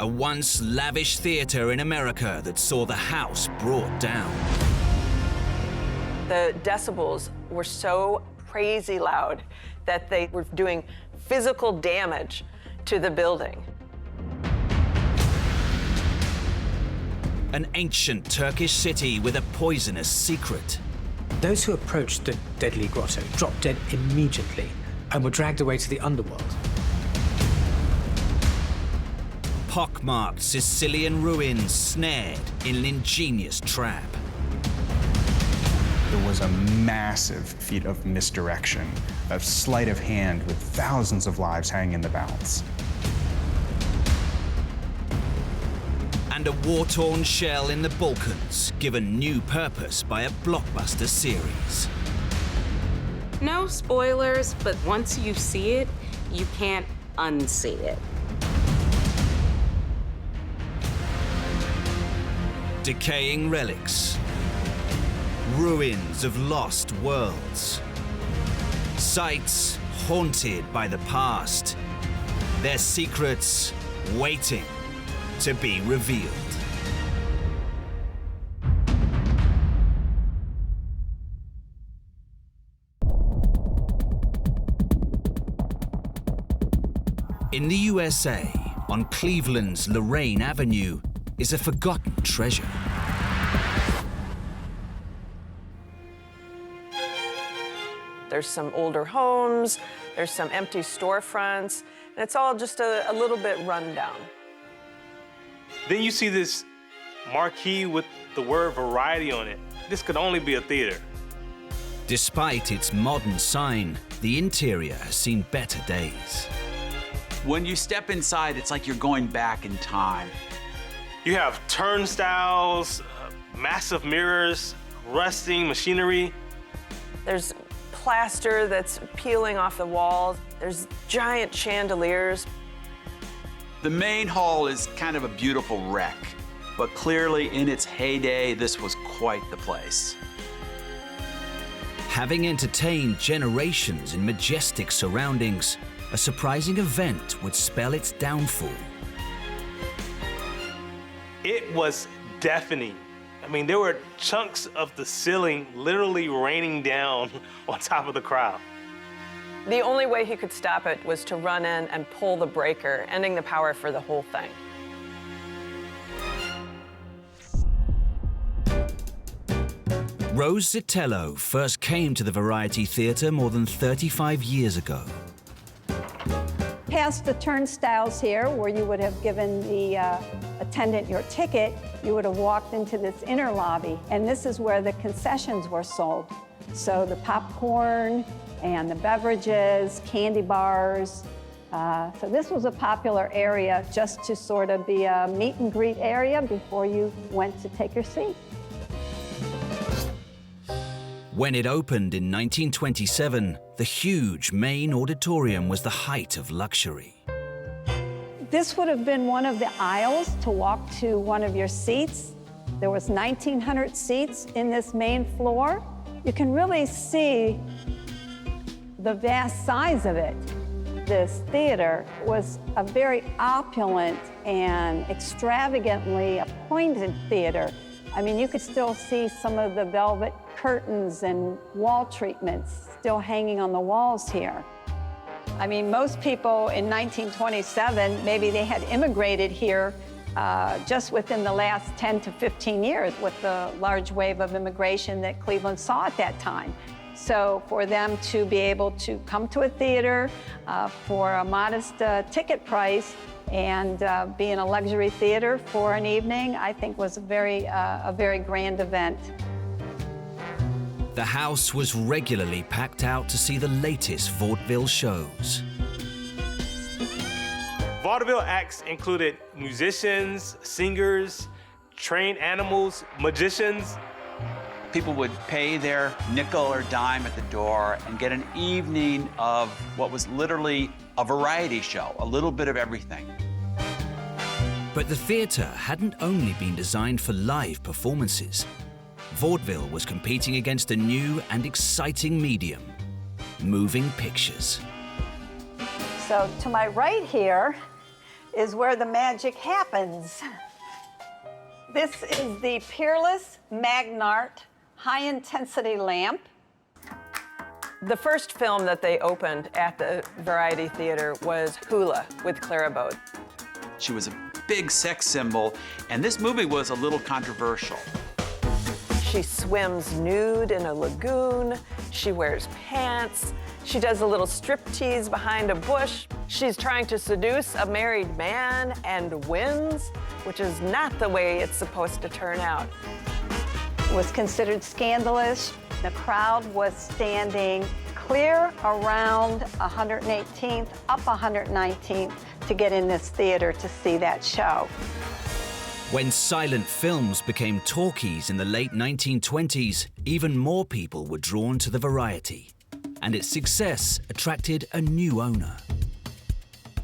a once lavish theater in America that saw the house brought down. The decibels were so crazy loud that they were doing physical damage to the building. An ancient Turkish city with a poisonous secret. Those who approached the deadly grotto dropped dead immediately and were dragged away to the underworld. Pockmarked Sicilian ruins snared in an ingenious trap. It was a massive feat of misdirection, a sleight of hand with thousands of lives hanging in the balance. And a war-torn shell in the Balkans, given new purpose by a blockbuster series. No spoilers, but once you see it, you can't unsee it. Decaying relics. Ruins of lost worlds. Sites haunted by the past. Their secrets waiting to be revealed. In the USA, on Cleveland's Lorraine Avenue, is a forgotten treasure. There's some older homes, there's some empty storefronts, and it's all just a little bit run down. Then you see this marquee with the word variety on it. This could only be a theater. Despite its modern sign, the interior has seen better days. When you step inside, it's like you're going back in time. You have turnstiles, massive mirrors, rusting machinery. There's plaster that's peeling off the walls. There's giant chandeliers. The main hall is kind of a beautiful wreck, but clearly in its heyday, this was quite the place. Having entertained generations in majestic surroundings, a surprising event would spell its downfall. It was deafening. I mean, there were chunks of the ceiling literally raining down on top of the crowd. The only way he could stop it was to run in and pull the breaker, ending the power for the whole thing. Rose Zitello first came to the Variety Theatre more than 35 years ago. Past the turnstiles here, where you would have given the attendant your ticket, you would have walked into this inner lobby, and this is where the concessions were sold. So the popcorn and the beverages, candy bars. So this was a popular area just to sort of be a meet and greet area before you went to take your seat. When it opened in 1927, the huge main auditorium was the height of luxury. This would have been one of the aisles to walk to one of your seats. There was 1,900 seats in this main floor. You can really see the vast size of it. This theater was a very opulent and extravagantly appointed theater. I mean, you could still see some of the velvet curtains and wall treatments still hanging on the walls here. I mean, most people in 1927, maybe they had immigrated here just within the last 10 to 15 years with the large wave of immigration that Cleveland saw at that time. So for them to be able to come to a theater for a modest ticket price and be in a luxury theater for an evening, I think was a very grand event. The house was regularly packed out to see the latest vaudeville shows. Vaudeville acts included musicians, singers, trained animals, magicians. People would pay their nickel or dime at the door and get an evening of what was literally a variety show, a little bit of everything. But the theatre hadn't only been designed for live performances. Vaudeville was competing against a new and exciting medium, moving pictures. So to my right here, is where the magic happens. This is the Peerless Magnart high-intensity lamp. The first film that they opened at the Variety Theater was Hula with Clara Bode. She was a big sex symbol, and this movie was a little controversial. She swims nude in a lagoon. She wears pants. She does a little striptease behind a bush. She's trying to seduce a married man and wins, which is not the way it's supposed to turn out. It was considered scandalous. The crowd was standing clear around 118th, up 119th to get in this theater to see that show. When silent films became talkies in the late 1920s, even more people were drawn to the Variety, and its success attracted a new owner.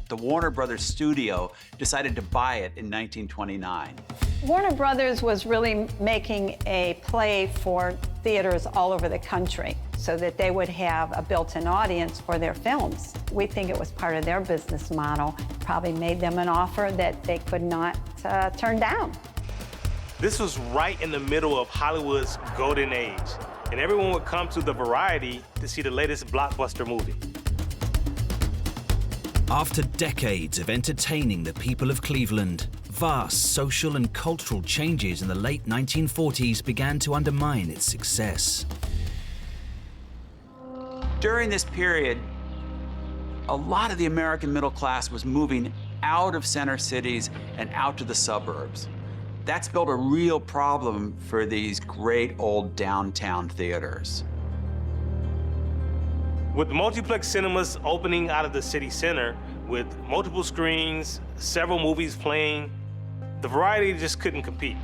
The Warner Brothers studio decided to buy it in 1929. Warner Brothers was really making a play for theaters all over the country so that they would have a built-in audience for their films. We think it was part of their business model, probably made them an offer that they could not turn down. This was right in the middle of Hollywood's golden age, and everyone would come to the Variety to see the latest blockbuster movie. After decades of entertaining the people of Cleveland, vast social and cultural changes in the late 1940s began to undermine its success. During this period, a lot of the American middle class was moving out of center cities and out to the suburbs. That's built a real problem for these great old downtown theaters. With multiplex cinemas opening out of the city center, with multiple screens, several movies playing, the Variety just couldn't compete.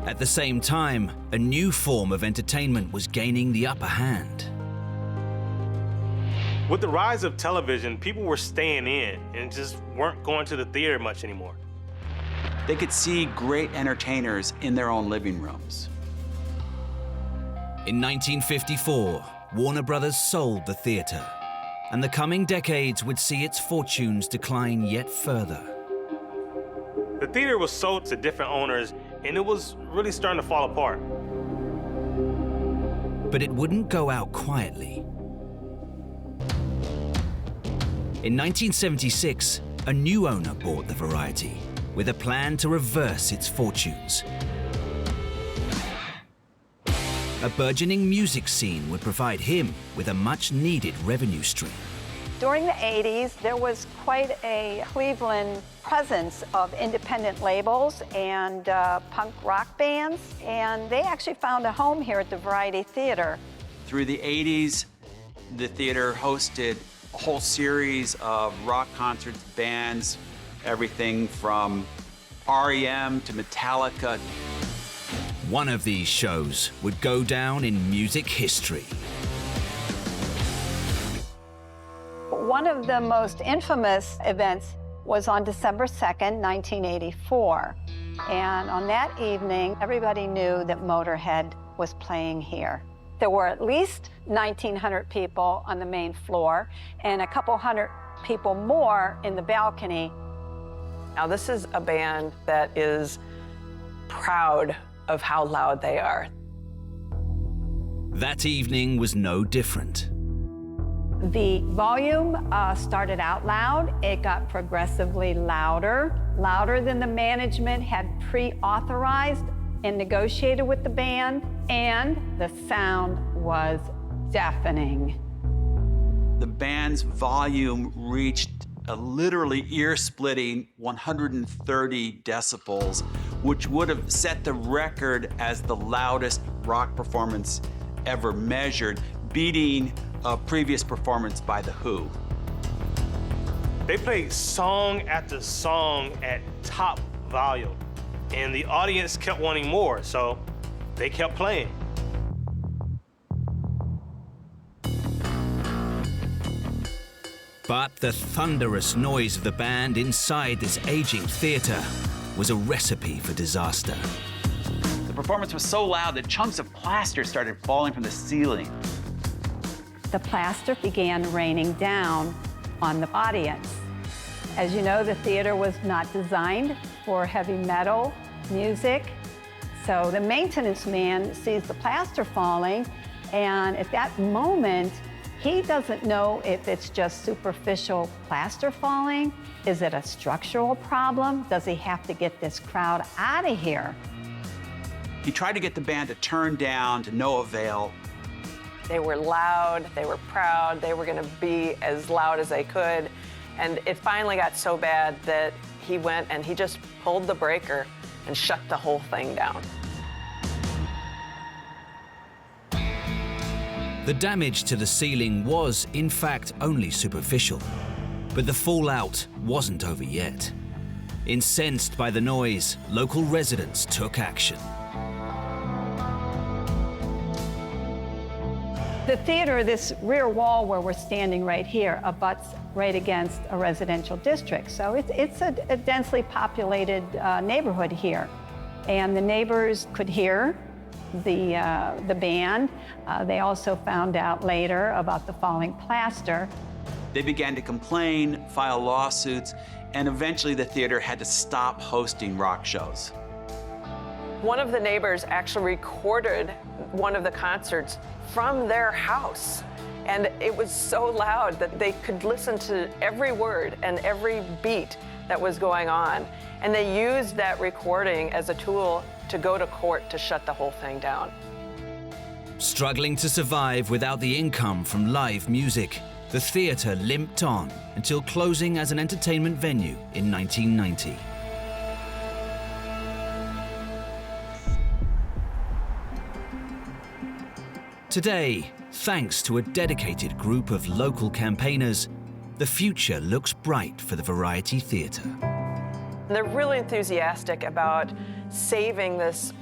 At the same time, a new form of entertainment was gaining the upper hand. With the rise of television, people were staying in and just weren't going to the theater much anymore. They could see great entertainers in their own living rooms. In 1954, Warner Brothers sold the theater, and the coming decades would see its fortunes decline yet further. The theater was sold to different owners, and it was really starting to fall apart. But it wouldn't go out quietly. In 1976, a new owner bought the Variety with a plan to reverse its fortunes. A burgeoning music scene would provide him with a much-needed revenue stream. During the 80s, there was quite a Cleveland presence of independent labels and punk rock bands, and they actually found a home here at the Variety Theater. Through the 80s, the theater hosted a whole series of rock concerts, bands, everything from REM to Metallica. One of these shows would go down in music history. One of the most infamous events was on December 2nd, 1984. And on that evening, everybody knew that Motorhead was playing here. There were at least 1,900 people on the main floor and a couple hundred people more in the balcony. Now, this is a band that is proud of how loud they are. That evening was no different. The volume started out loud. It got progressively louder, louder than the management had pre-authorized and negotiated with the band, and the sound was deafening. The band's volume reached a literally ear-splitting 130 decibels, which would have set the record as the loudest rock performance ever measured, beating a previous performance by The Who. They played song after song at top volume, and the audience kept wanting more, so they kept playing. But the thunderous noise of the band inside this aging theater was a recipe for disaster. The performance was so loud that chunks of plaster started falling from the ceiling. The plaster began raining down on the audience. As you know, the theater was not designed for heavy metal music. So the maintenance man sees the plaster falling, and at that moment, he doesn't know if it's just superficial plaster falling. Is it a structural problem? Does he have to get this crowd out of here? He tried to get the band to turn down, to no avail. They were loud, they were proud, they were gonna be as loud as they could. And it finally got so bad that he went and he just pulled the breaker and shut the whole thing down. The damage to the ceiling was, in fact, only superficial. But the fallout wasn't over yet. Incensed by the noise, local residents took action. The theater, this rear wall where we're standing right here, abuts right against a residential district. So it's a densely populated neighborhood here. And the neighbors could hear the band. They also found out later about the falling plaster. They began to complain, file lawsuits, and eventually the theater had to stop hosting rock shows. One of the neighbors actually recorded one of the concerts from their house. And it was so loud that they could listen to every word and every beat that was going on. And they used that recording as a tool to go to court to shut the whole thing down. Struggling to survive without the income from live music, the theatre limped on until closing as an entertainment venue in 1990. Today, thanks to a dedicated group of local campaigners, the future looks bright for the Variety Theatre. They're really enthusiastic about saving this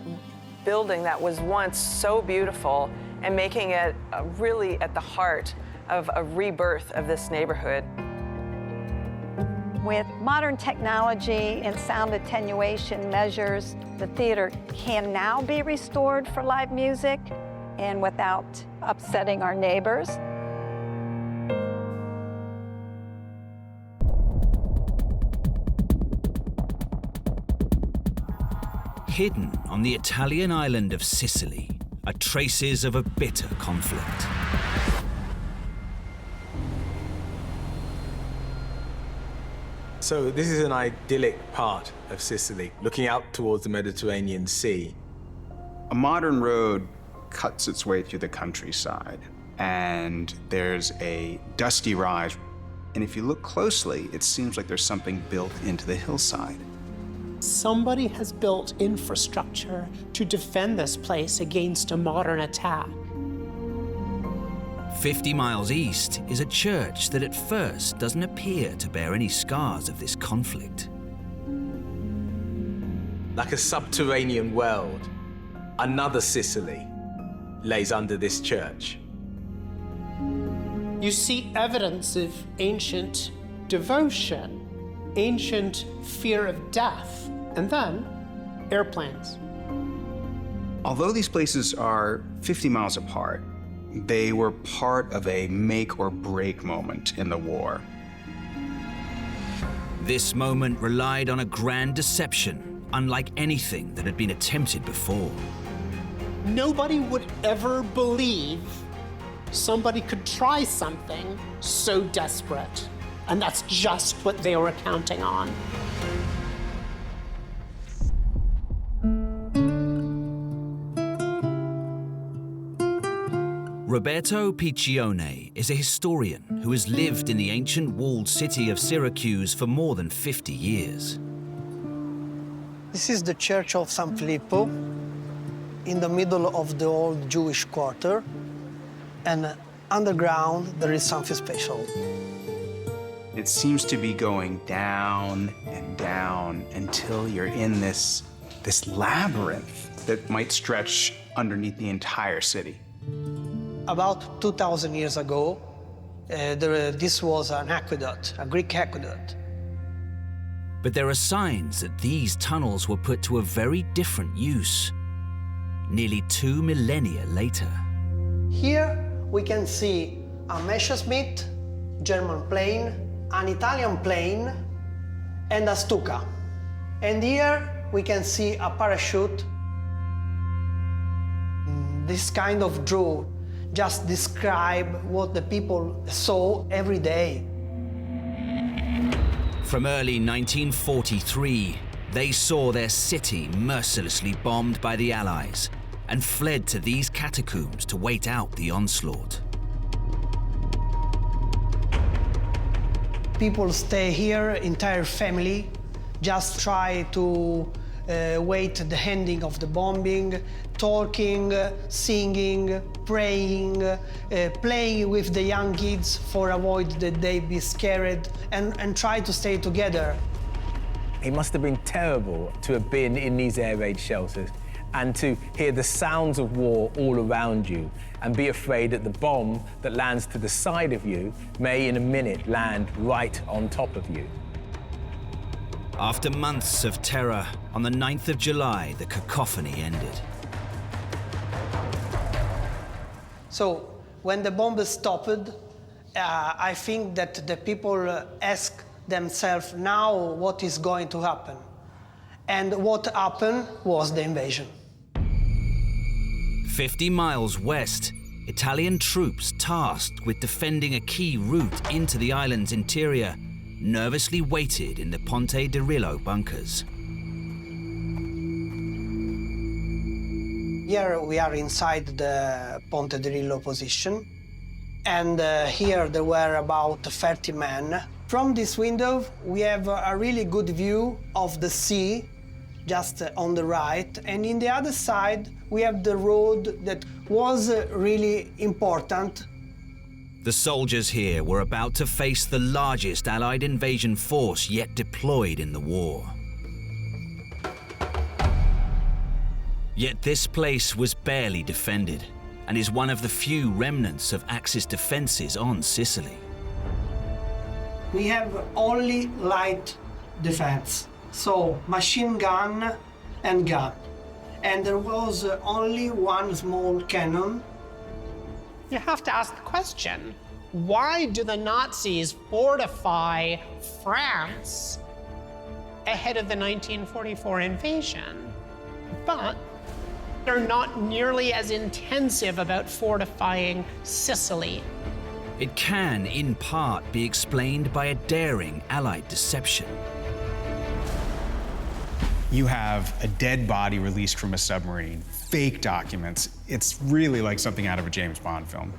building that was once so beautiful and making it really at the heart of a rebirth of this neighborhood. With modern technology and sound attenuation measures, the theater can now be restored for live music and without upsetting our neighbors. Hidden on the Italian island of Sicily are traces of a bitter conflict. So this is an idyllic part of Sicily, looking out towards the Mediterranean Sea. A modern road cuts its way through the countryside, and there's a dusty rise. And if you look closely, it seems like there's something built into the hillside. Somebody has built infrastructure to defend this place against a modern attack. 50 miles east is a church that at first doesn't appear to bear any scars of this conflict. Like a subterranean world, another Sicily lays under this church. You see evidence of ancient devotion, ancient fear of death, and then airplanes. Although these places are 50 miles apart, they were part of a make or break moment in the war. This moment relied on a grand deception, unlike anything that had been attempted before. Nobody would ever believe somebody could try something so desperate. And that's just what they were counting on. Roberto Piccione is a historian who has lived in the ancient walled city of Syracuse for more than 50 years. This is the Church of San Filippo, in the middle of the old Jewish quarter, and underground there is something special. It seems to be going down and down until you're in this labyrinth that might stretch underneath the entire city. About 2,000 years ago, this was an aqueduct, a Greek aqueduct. But there are signs that these tunnels were put to a very different use, nearly 2 millennia later. Here we can see a Messerschmitt German plane, an Italian plane, and a stuka. And here we can see a parachute. This kind of draw just describe what the people saw every day. From early 1943, they saw their city mercilessly bombed by the Allies and fled to these catacombs to wait out the onslaught. People stay here, entire family, just try to wait the ending of the bombing, talking, singing, praying, playing with the young kids for avoid that they be scared and try to stay together. It must have been terrible to have been in these air raid shelters and to hear the sounds of war all around you and be afraid that the bomb that lands to the side of you may in a minute land right on top of you. After months of terror, on the 9th of July, the cacophony ended. So when the bomb stopped, I think that the people ask themselves now what is going to happen. And what happened was the invasion. 50 miles west, Italian troops tasked with defending a key route into the island's interior nervously waited in the Ponte di Rillo bunkers. Here we are inside the Ponte di Rillo position, and here there were about 30 men. From this window, we have a really good view of the sea, just on the right, and in the other side, we have the road that was really important. The soldiers here were about to face the largest Allied invasion force yet deployed in the war. Yet this place was barely defended and is one of the few remnants of Axis defenses on Sicily. We have only light defense, so machine gun and gun. And there was only one small cannon. You have to ask the question, why do the Nazis fortify France ahead of the 1944 invasion? But they're not nearly as intensive about fortifying Sicily. It can, in part, be explained by a daring Allied deception. You have a dead body released from a submarine, fake documents. It's really like something out of a James Bond film.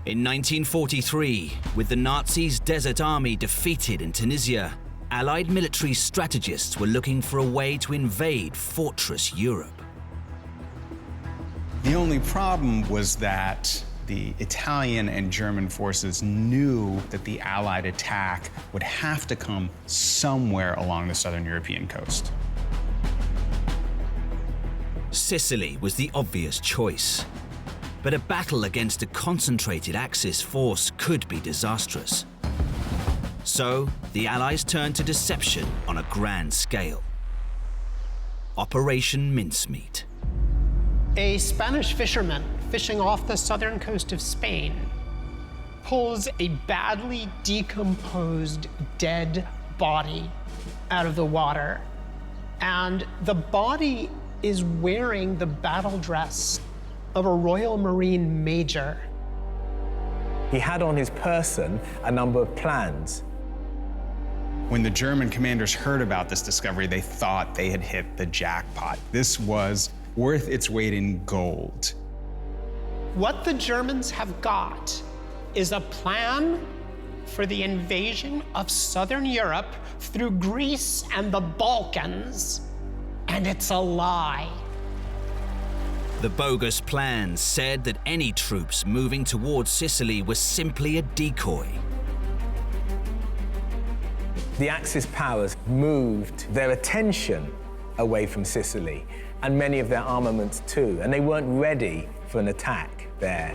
In 1943, with the Nazis' Desert Army defeated in Tunisia, Allied military strategists were looking for a way to invade fortress Europe. The only problem was that the Italian and German forces knew that the Allied attack would have to come somewhere along the southern European coast. Sicily was the obvious choice, but a battle against a concentrated Axis force could be disastrous. So, the Allies turned to deception on a grand scale. Operation Mincemeat. A Spanish fisherman fishing off the southern coast of Spain pulls a badly decomposed dead body out of the water. And the body is wearing the battle dress of a Royal Marine major. He had on his person a number of plans. When the German commanders heard about this discovery, they thought they had hit the jackpot. This was worth its weight in gold. What the Germans have got is a plan for the invasion of Southern Europe through Greece and the Balkans, and it's a lie. The bogus plan said that any troops moving towards Sicily was simply a decoy. The Axis powers moved their attention away from Sicily, and many of their armaments too, and they weren't ready for an attack there.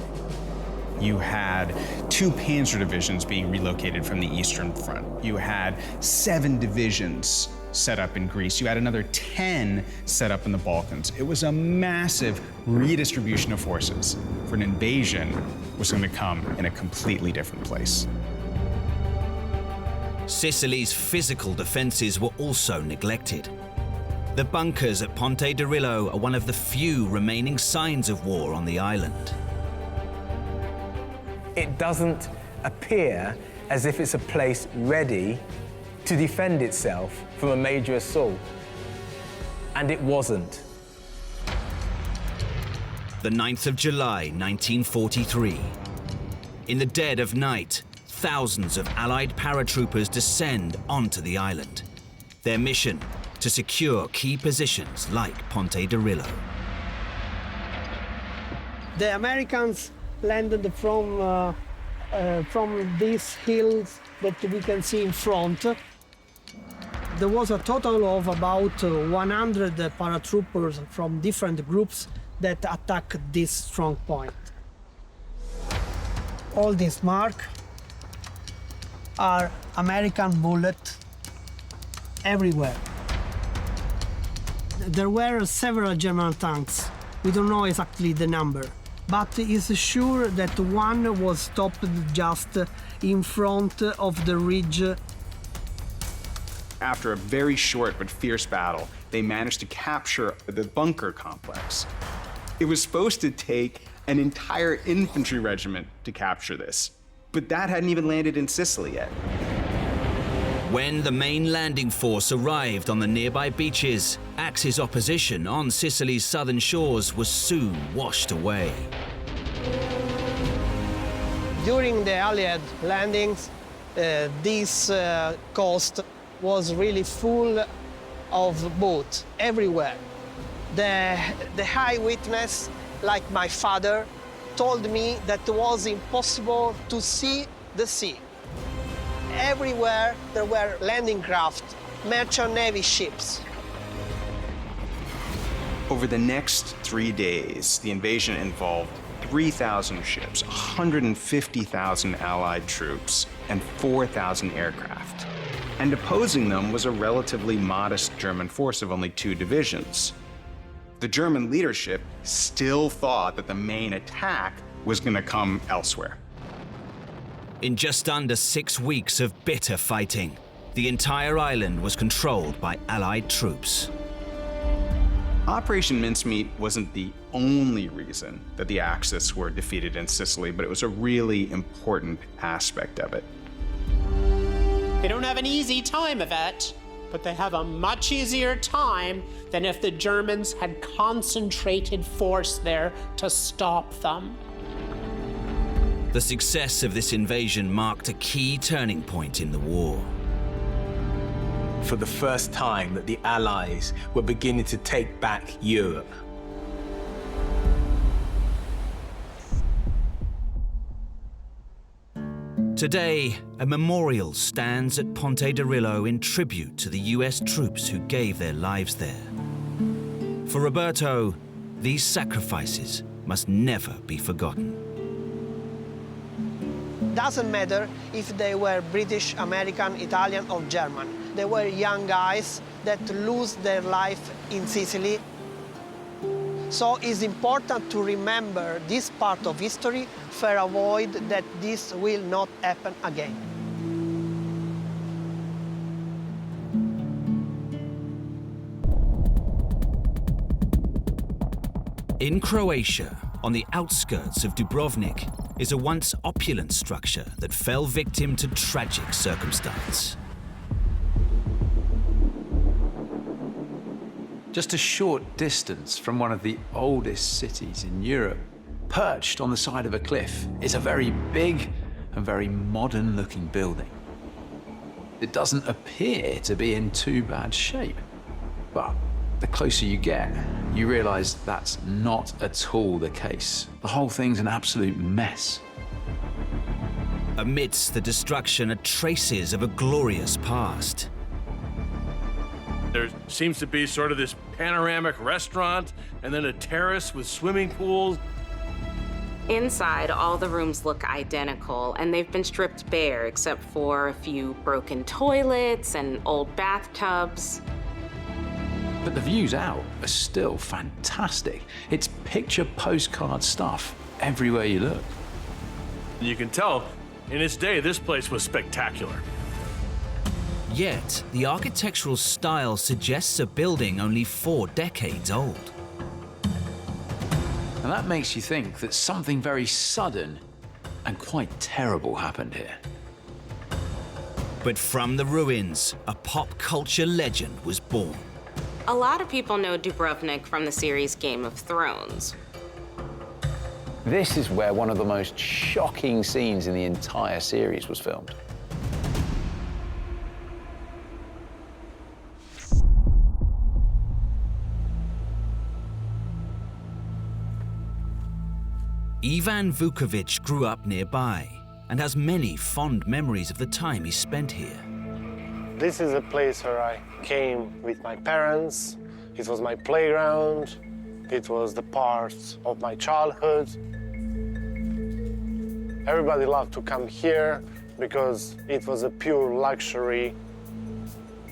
You had 2 panzer divisions being relocated from the Eastern Front. You had 7 divisions set up in Greece. You had another 10 set up in the Balkans. It was a massive redistribution of forces for an invasion was going to come in a completely different place. Sicily's physical defenses were also neglected. The bunkers at Ponte di Rillo are one of the few remaining signs of war on the island. It doesn't appear as if it's a place ready to defend itself from a major assault. And it wasn't. The 9th of July, 1943. In the dead of night, thousands of Allied paratroopers descend onto the island. Their mission, to secure key positions like Ponte di Rillo. The Americans landed from these hills that we can see in front. There was a total of about 100 paratroopers from different groups that attacked this strong point. All these marks are American bullets everywhere. There were several German tanks. We don't know exactly the number, but it's sure that one was stopped just in front of the ridge. After a very short but fierce battle, they managed to capture the bunker complex. It was supposed to take an entire infantry regiment to capture this, but that hadn't even landed in Sicily yet. When the main landing force arrived on the nearby beaches, Axis opposition on Sicily's southern shores was soon washed away. During the Allied landings, this coast was really full of boats everywhere. The eyewitness, like my father, told me that it was impossible to see the sea. Everywhere there were landing craft, merchant navy ships. Over the next 3 days, the invasion involved 3,000 ships, 150,000 Allied troops, and 4,000 aircraft. And opposing them was a relatively modest German force of only 2 divisions. The German leadership still thought that the main attack was going to come elsewhere. In just under 6 weeks of bitter fighting, the entire island was controlled by Allied troops. Operation Mincemeat wasn't the only reason that the Axis were defeated in Sicily, but it was a really important aspect of it. They don't have an easy time of it, but they have a much easier time than if the Germans had concentrated force there to stop them. The success of this invasion marked a key turning point in the war. For the first time that the Allies were beginning to take back Europe. Today, a memorial stands at Ponte di Rillo in tribute to the US troops who gave their lives there. For Roberto, these sacrifices must never be forgotten. Doesn't matter if they were British, American, Italian, or German. They were young guys that lose their life in Sicily. So it's important to remember this part of history for avoid that this will not happen again. In Croatia, on the outskirts of Dubrovnik, is a once opulent structure that fell victim to tragic circumstance. Just a short distance from one of the oldest cities in Europe, perched on the side of a cliff, is a very big and very modern-looking building. It doesn't appear to be in too bad shape, but the closer you get, you realize that's not at all the case. The whole thing's an absolute mess. Amidst the destruction are traces of a glorious past. There seems to be sort of this panoramic restaurant and then a terrace with swimming pools. Inside, all the rooms look identical, and they've been stripped bare except for a few broken toilets and old bathtubs. But the views out are still fantastic. It's picture postcard stuff everywhere you look. You can tell, in its day, this place was spectacular. Yet, the architectural style suggests a building only 4 decades old. And that makes you think that something very sudden and quite terrible happened here. But from the ruins, a pop culture legend was born. A lot of people know Dubrovnik from the series Game of Thrones. This is where one of the most shocking scenes in the entire series was filmed. Ivan Vukovic grew up nearby and has many fond memories of the time he spent here. This is a place where I came with my parents. It was my playground. It was the part of my childhood. Everybody loved to come here because it was a pure luxury.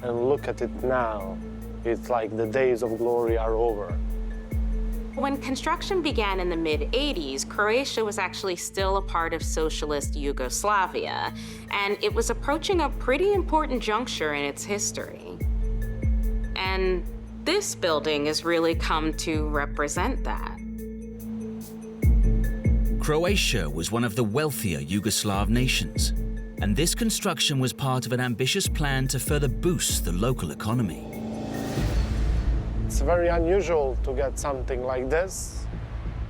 And look at it now. It's like the days of glory are over. When construction began in the mid-'80s, Croatia was actually still a part of socialist Yugoslavia, and it was approaching a pretty important juncture in its history. And this building has really come to represent that. Croatia was one of the wealthier Yugoslav nations, and this construction was part of an ambitious plan to further boost the local economy. It's very unusual to get something like this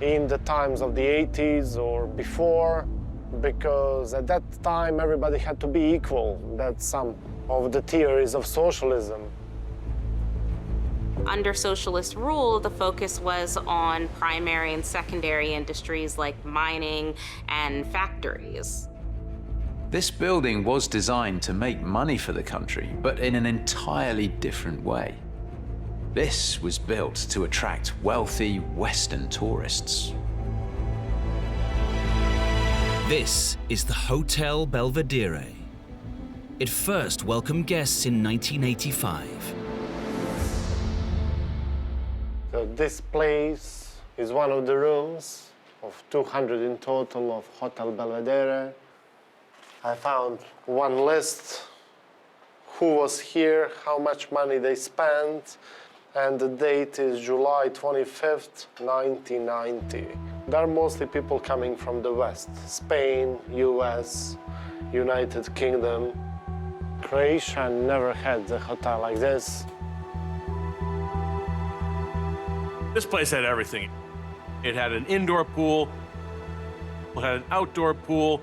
in the times of the 80s or before, because at that time everybody had to be equal. That's some of the theories of socialism. Under socialist rule, the focus was on primary and secondary industries like mining and factories. This building was designed to make money for the country, but in an entirely different way. This was built to attract wealthy Western tourists. This is the Hotel Belvedere. It first welcomed guests in 1985. So this place is one of the rooms of 200 in total of Hotel Belvedere. I found one list, who was here, how much money they spent, and the date is July 25th, 1990. There are mostly people coming from the West, Spain, US, United Kingdom. Croatia never had a hotel like this. This place had everything. It had an indoor pool, it had an outdoor pool,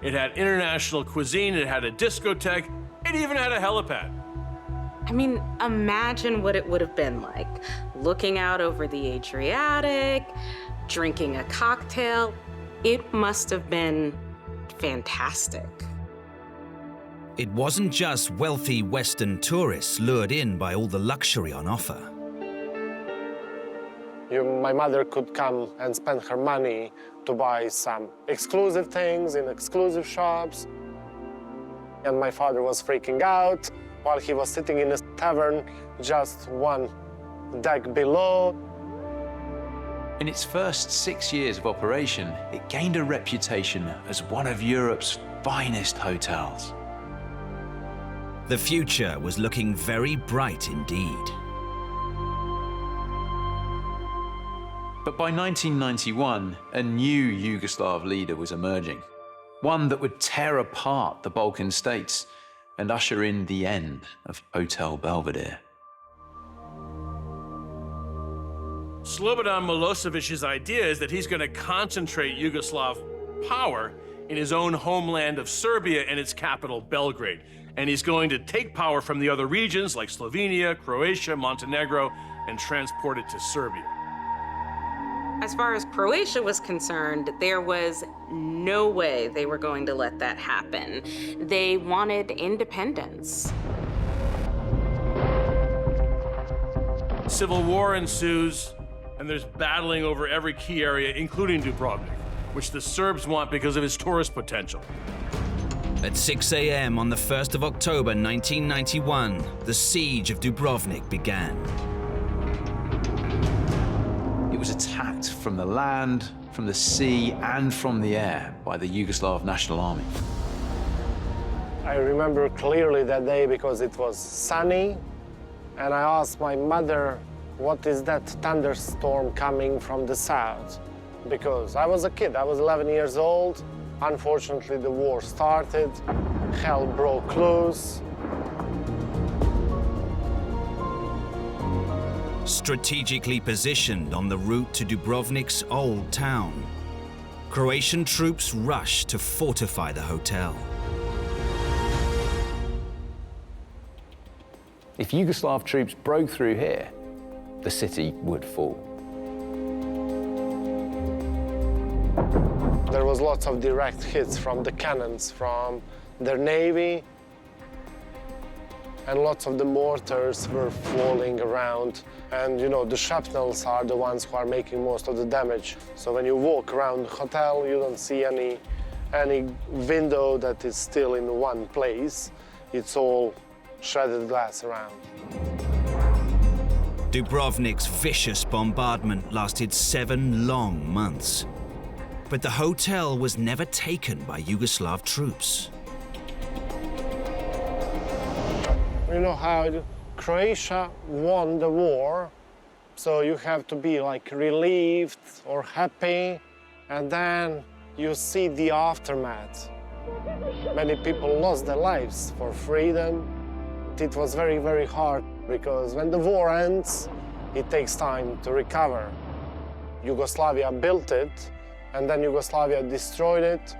it had international cuisine, it had a discotheque, it even had a helipad. I mean, imagine what it would have been like, looking out over the Adriatic, drinking a cocktail. It must have been fantastic. It wasn't just wealthy Western tourists lured in by all the luxury on offer. My mother could come and spend her money to buy some exclusive things in exclusive shops. And my father was freaking out while he was sitting in a tavern just one deck below. In its first 6 years of operation, it gained a reputation as one of Europe's finest hotels. The future was looking very bright indeed. But by 1991, a new Yugoslav leader was emerging, one that would tear apart the Balkan states and usher in the end of Hotel Belvedere. Slobodan Milosevic's idea is that he's going to concentrate Yugoslav power in his own homeland of Serbia and its capital, Belgrade. And he's going to take power from the other regions like Slovenia, Croatia, Montenegro, and transport it to Serbia. As far as Croatia was concerned, there was no way they were going to let that happen. They wanted independence. Civil war ensues, and there's battling over every key area, including Dubrovnik, which the Serbs want because of its tourist potential. At 6 a.m. on the 1st of October 1991, the siege of Dubrovnik began. It was attacked from the land, from the sea, and from the air by the Yugoslav National Army. I remember clearly that day because it was sunny, and I asked my mother, what is that thunderstorm coming from the south? Because I was a kid, I was 11 years old. Unfortunately, the war started, hell broke loose. Strategically positioned on the route to Dubrovnik's old town, Croatian troops rushed to fortify the hotel. If Yugoslav troops broke through here, the city would fall. There was lots of direct hits from the cannons, from their navy, and lots of the mortars were falling around. And you know, the shrapnels are the ones who are making most of the damage. So when you walk around the hotel, you don't see any window that is still in one place. It's all shredded glass around. Dubrovnik's vicious bombardment lasted 7 long months. But the hotel was never taken by Yugoslav troops. You know how Croatia won the war, so you have to be like relieved or happy, and then you see the aftermath. Many people lost their lives for freedom. It was very, very hard because when the war ends, it takes time to recover. Yugoslavia built it, and then Yugoslavia destroyed it.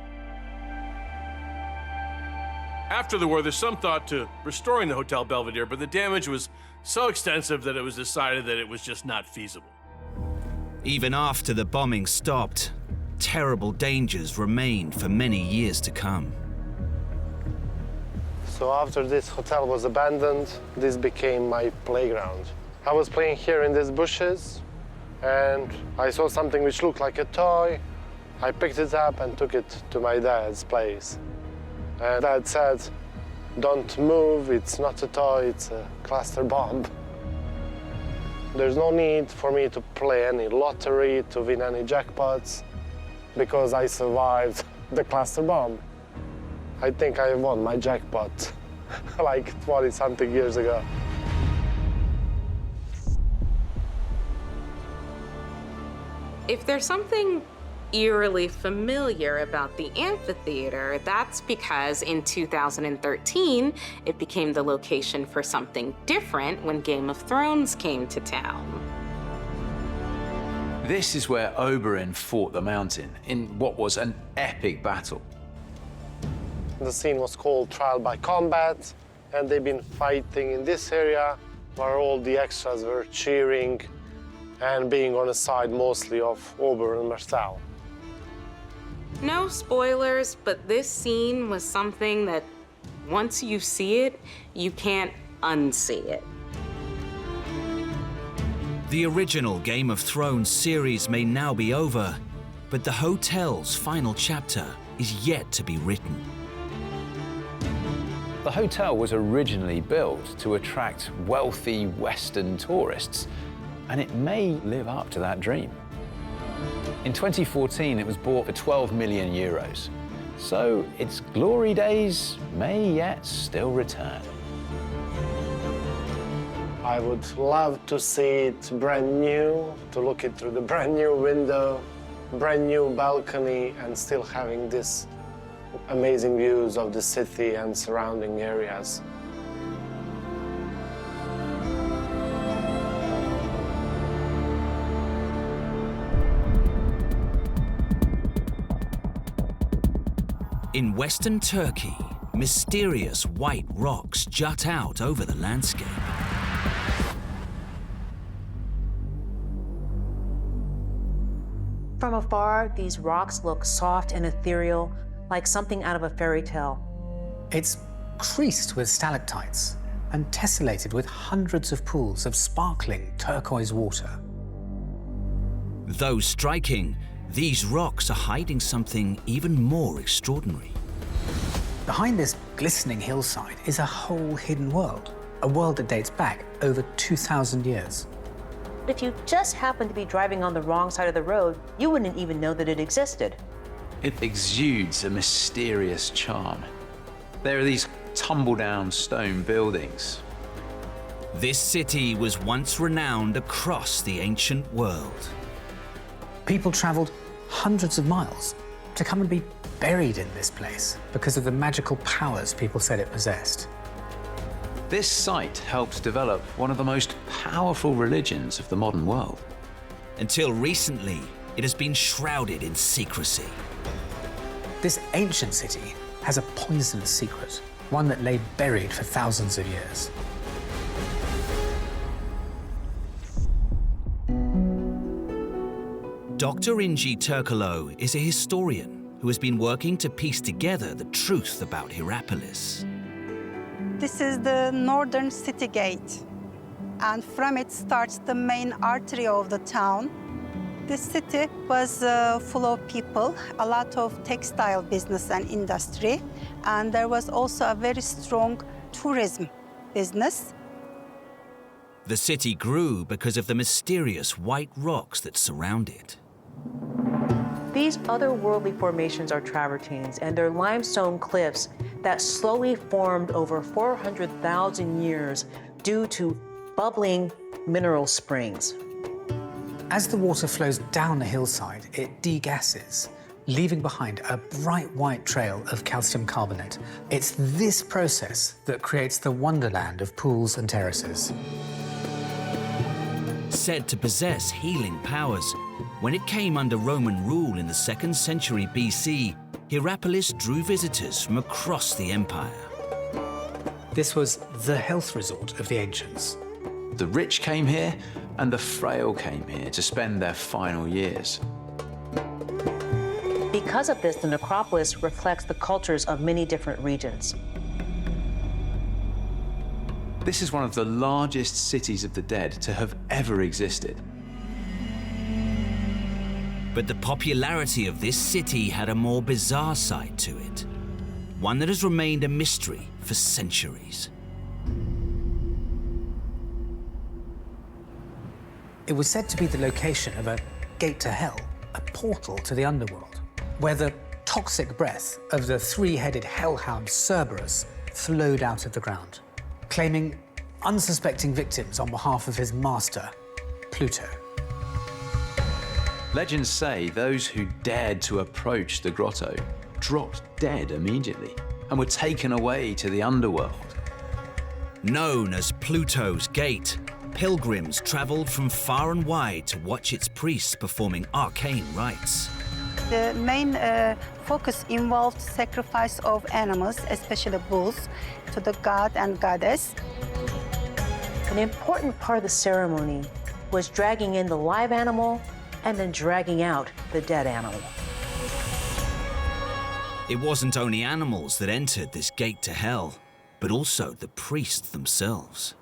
After the war, there's some thought to restoring the Hotel Belvedere, but the damage was so extensive that it was decided that it was just not feasible. Even after the bombing stopped, terrible dangers remained for many years to come. So after this hotel was abandoned, this became my playground. I was playing here in these bushes, and I saw something which looked like a toy. I picked it up and took it to my dad's place. And Dad said, don't move, it's not a toy, it's a cluster bomb. There's no need for me to play any lottery, to win any jackpots, because I survived the cluster bomb. I think I won my jackpot like 20-something years ago. If there's something eerily familiar about the amphitheater, that's because in 2013, it became the location for something different when Game of Thrones came to town. This is where Oberyn fought the mountain in what was an epic battle. The scene was called Trial by Combat, and they've been fighting in this area where all the extras were cheering and being on the side mostly of Oberyn Martell. No spoilers, but this scene was something that once you see it, you can't unsee it. The original Game of Thrones series may now be over, but the hotel's final chapter is yet to be written. The hotel was originally built to attract wealthy Western tourists, and it may live up to that dream. In 2014, it was bought for 12 million euros. So its glory days may yet still return. I would love to see it brand new, to look it through the brand new window, brand new balcony, and still having this amazing views of the city and surrounding areas. In western Turkey, mysterious white rocks jut out over the landscape. From afar, these rocks look soft and ethereal, like something out of a fairy tale. It's creased with stalactites and tessellated with hundreds of pools of sparkling turquoise water. Though striking, these rocks are hiding something even more extraordinary. Behind this glistening hillside is a whole hidden world, a world that dates back over 2,000 years. If you just happened to be driving on the wrong side of the road, you wouldn't even know that it existed. It exudes a mysterious charm. There are these tumble-down stone buildings. This city was once renowned across the ancient world. People traveled hundreds of miles to come and be buried in this place because of the magical powers people said it possessed. This site helped develop one of the most powerful religions of the modern world. Until recently, it has been shrouded in secrecy. This ancient city has a poisonous secret, one that lay buried for thousands of years. Dr. Ingi Turkalo is a historian who has been working to piece together the truth about Hierapolis. This is the northern city gate, and from it starts the main artery of the town. This city was full of people, a lot of textile business and industry, and there was also a very strong tourism business. The city grew because of the mysterious white rocks that surround it. These otherworldly formations are travertines, and they're limestone cliffs that slowly formed over 400,000 years due to bubbling mineral springs. As the water flows down the hillside, it degasses, leaving behind a bright white trail of calcium carbonate. It's this process that creates the wonderland of pools and terraces. Said to possess healing powers, when it came under Roman rule in the 2nd century BC, Hierapolis drew visitors from across the empire. This was the health resort of the ancients. The rich came here, and the frail came here to spend their final years. Because of this, the necropolis reflects the cultures of many different regions. This is one of the largest cities of the dead to have ever existed. But the popularity of this city had a more bizarre side to it, one that has remained a mystery for centuries. It was said to be the location of a gate to hell, a portal to the underworld, where the toxic breath of the three-headed hellhound Cerberus flowed out of the ground, claiming unsuspecting victims on behalf of his master, Pluto. Legends say those who dared to approach the grotto dropped dead immediately and were taken away to the underworld. Known as Pluto's Gate, pilgrims traveled from far and wide to watch its priests performing arcane rites. The main focus involved sacrifice of animals, especially bulls, to the god and goddess. An important part of the ceremony was dragging in the live animal and then dragging out the dead animal. It wasn't only animals that entered this gate to hell, but also the priests themselves.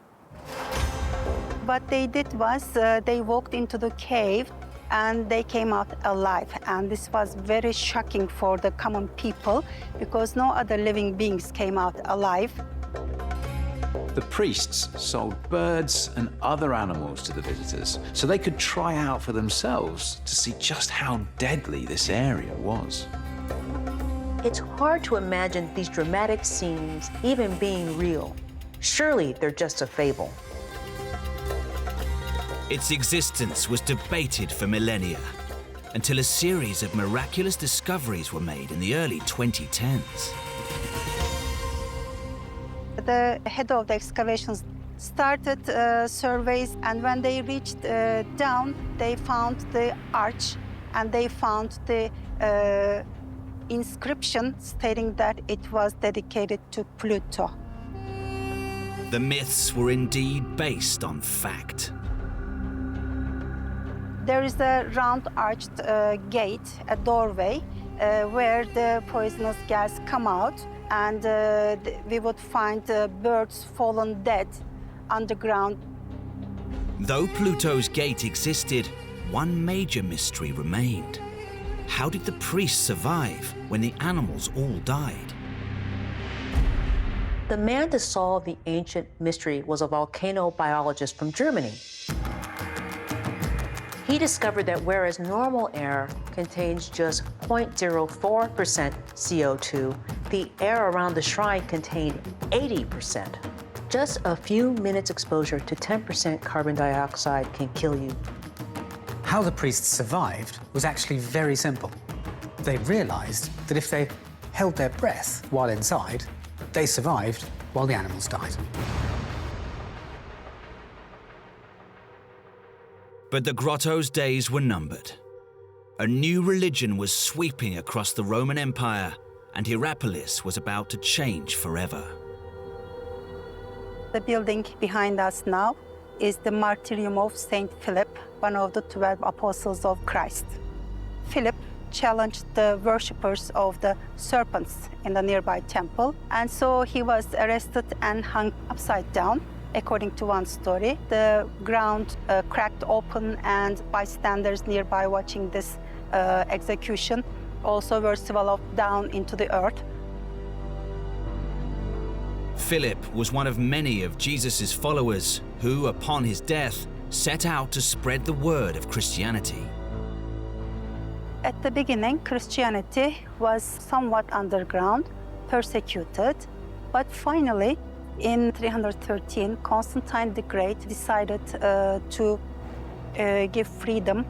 What they did was they walked into the cave and they came out alive. And this was very shocking for the common people because no other living beings came out alive. The priests sold birds and other animals to the visitors so they could try out for themselves to see just how deadly this area was. It's hard to imagine these dramatic scenes even being real. Surely they're just a fable. Its existence was debated for millennia, until a series of miraculous discoveries were made in the early 2010s. The head of the excavations started surveys, and when they reached down, they found the arch, and they found the inscription stating that it was dedicated to Pluto. The myths were indeed based on fact. There is a round arched gate, a doorway, where the poisonous gas come out, and we would find birds fallen dead underground. Though Pluto's gate existed, one major mystery remained. How did the priests survive when the animals all died? The man to solve the ancient mystery was a volcanobiologist from Germany. He discovered that whereas normal air contains just 0.04% CO2, the air around the shrine contained 80%. Just a few minutes exposure to 10% carbon dioxide can kill you. How the priests survived was actually very simple. They realized that if they held their breath while inside, they survived while the animals died. But the grotto's days were numbered. A new religion was sweeping across the Roman Empire, and Hierapolis was about to change forever. The building behind us now is the martyrium of Saint Philip, one of the 12 apostles of Christ. Philip challenged the worshippers of the serpents in the nearby temple, and so he was arrested and hung upside down. According to one story, the ground cracked open, and bystanders nearby watching this execution also were swallowed down into the earth. Philip was one of many of Jesus' followers who, upon his death, set out to spread the word of Christianity. At the beginning, Christianity was somewhat underground, persecuted, but finally, in 313, Constantine the Great decided to give freedom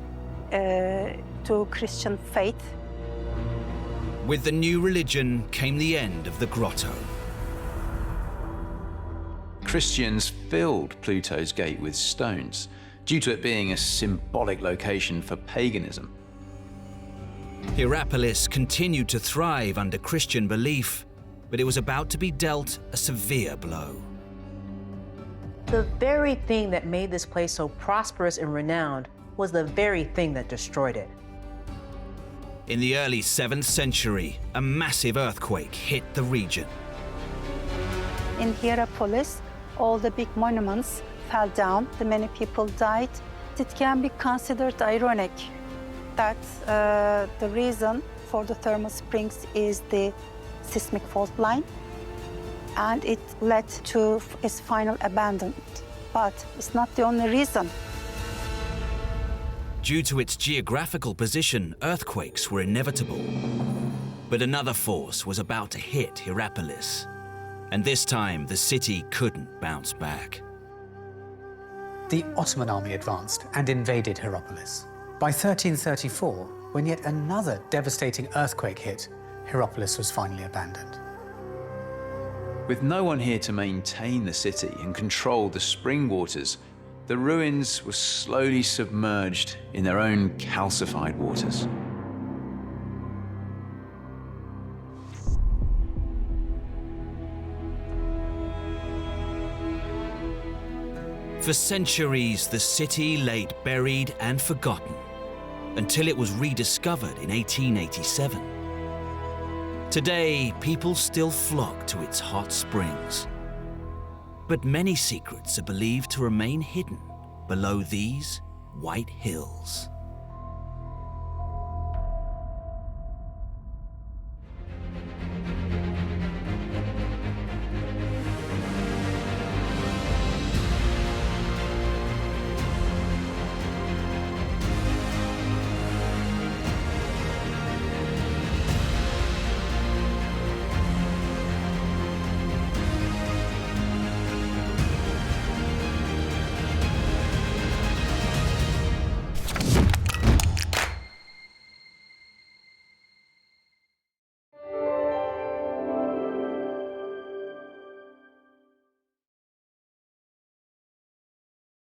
to Christian faith. With the new religion came the end of the grotto. Christians filled Pluto's gate with stones, due to it being a symbolic location for paganism. Hierapolis continued to thrive under Christian belief, but it was about to be dealt a severe blow. The very thing that made this place so prosperous and renowned was the very thing that destroyed it. In the early 7th century, a massive earthquake hit the region. In Hierapolis, all the big monuments fell down, many people died. It can be considered ironic that the reason for the thermal springs is the seismic fault line, and it led to its final abandonment. But it's not the only reason. Due to its geographical position, earthquakes were inevitable. But another force was about to hit Hierapolis, and this time the city couldn't bounce back. The Ottoman army advanced and invaded Hierapolis. By 1334, when yet another devastating earthquake hit, Hierapolis was finally abandoned. With no one here to maintain the city and control the spring waters, the ruins were slowly submerged in their own calcified waters. For centuries, the city lay buried and forgotten, until it was rediscovered in 1887. Today, people still flock to its hot springs. But many secrets are believed to remain hidden below these white hills.